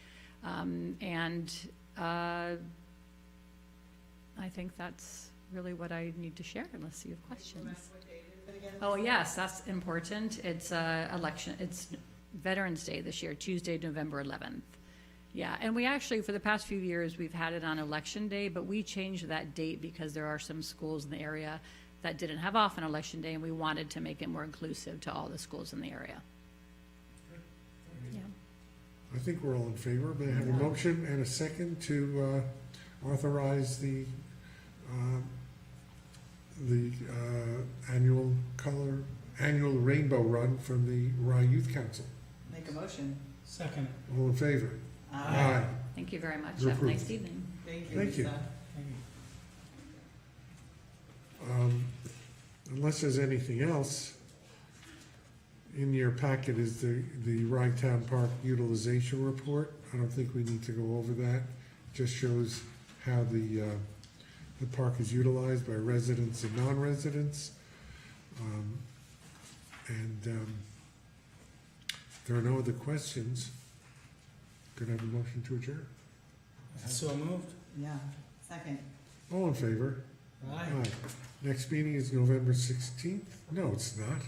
I think that's really what I need to share, unless you have questions. Oh, yes, that's important. It's it's Veterans Day this year, Tuesday, November 11th. Yeah, and we actually, for the past few years, we've had it on Election Day, but we changed that date because there are some schools in the area that didn't have off on Election Day, and we wanted to make it more inclusive to all the schools in the area. Yeah. I think we're all in favor. May I have a motion and a second to authorize the annual Rainbow Run from the Rye Youth Council? Make a motion. Second. All in favor? Aye. Thank you very much. You're Have a nice approved. evening. Thank you, Thank you. Lisa. Unless there's anything else, in your packet is the Rye Town Park utilization report. I don't think we need to go over that. It just shows how the park is utilized by residents and non-residents. If there are no other questions, could I have a motion to adjourn? So moved. Yeah, second. All in favor? Aye. Next meeting is November 16th? No, it's not.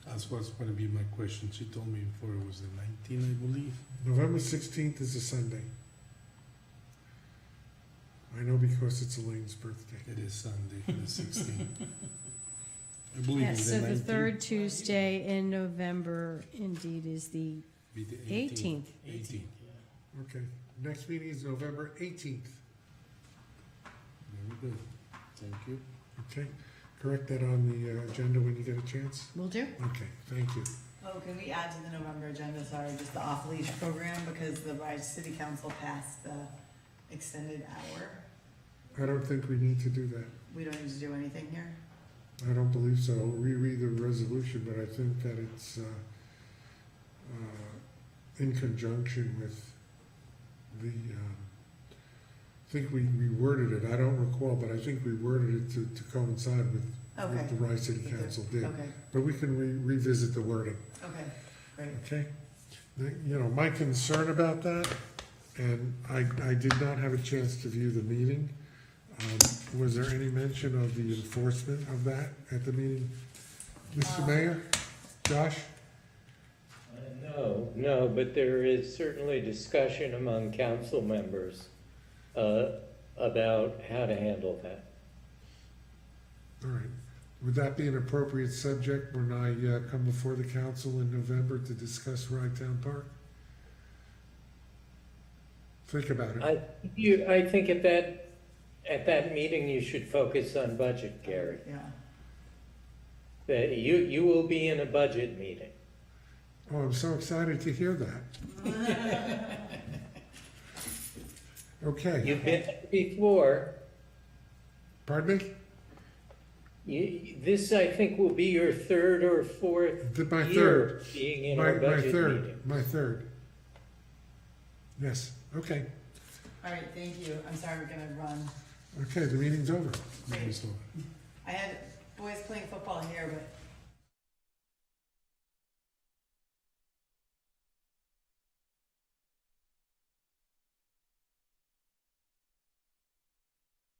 That's what's gonna be my question. She told me before it was the 19th, I believe. November 16th is a Sunday. I know because it's Elaine's birthday. It is Sunday, the 16th. I believe Yes, it's so the 19th. third Tuesday in November indeed is the Be the 18th. 18th. Okay, next meeting is November 18th. Very good. Thank you. Okay, correct that on the agenda when you get a chance? Will do. Okay, thank you. Oh, can we add to the November agenda, sorry, just the off-leash program, because the Rye City Council passed the extended hour. I don't think we need to do that. We don't need to do anything here? I don't believe so. Reread the resolution, but I think that it's in conjunction with the, I think we worded it, I don't recall, but I think we worded it to coincide with Okay. what the Rye City Council did. Okay, But we can revisit the wording, okay, great. okay? My concern about that And I did not have a chance to view the meeting. Was there any mention of the enforcement of that at the meeting? Mr. Mayor? Josh? No, but there is certainly discussion among council members about how to handle that. All right. Would that be an appropriate subject when I come before the council in November to discuss Ragtown Park? Think about it. I think at that meeting, you should focus on budget, Gary. Yeah. That you will be in a budget meeting. Oh, I'm so excited to hear that. Okay. You've been there before. Pardon me? This, I think, will be your third or fourth My year third. being in My a budget third. meeting. My third. Yes, okay. All right, thank you. I'm sorry we're gonna run. Okay, the meeting's over. Great. I had boys playing football here, but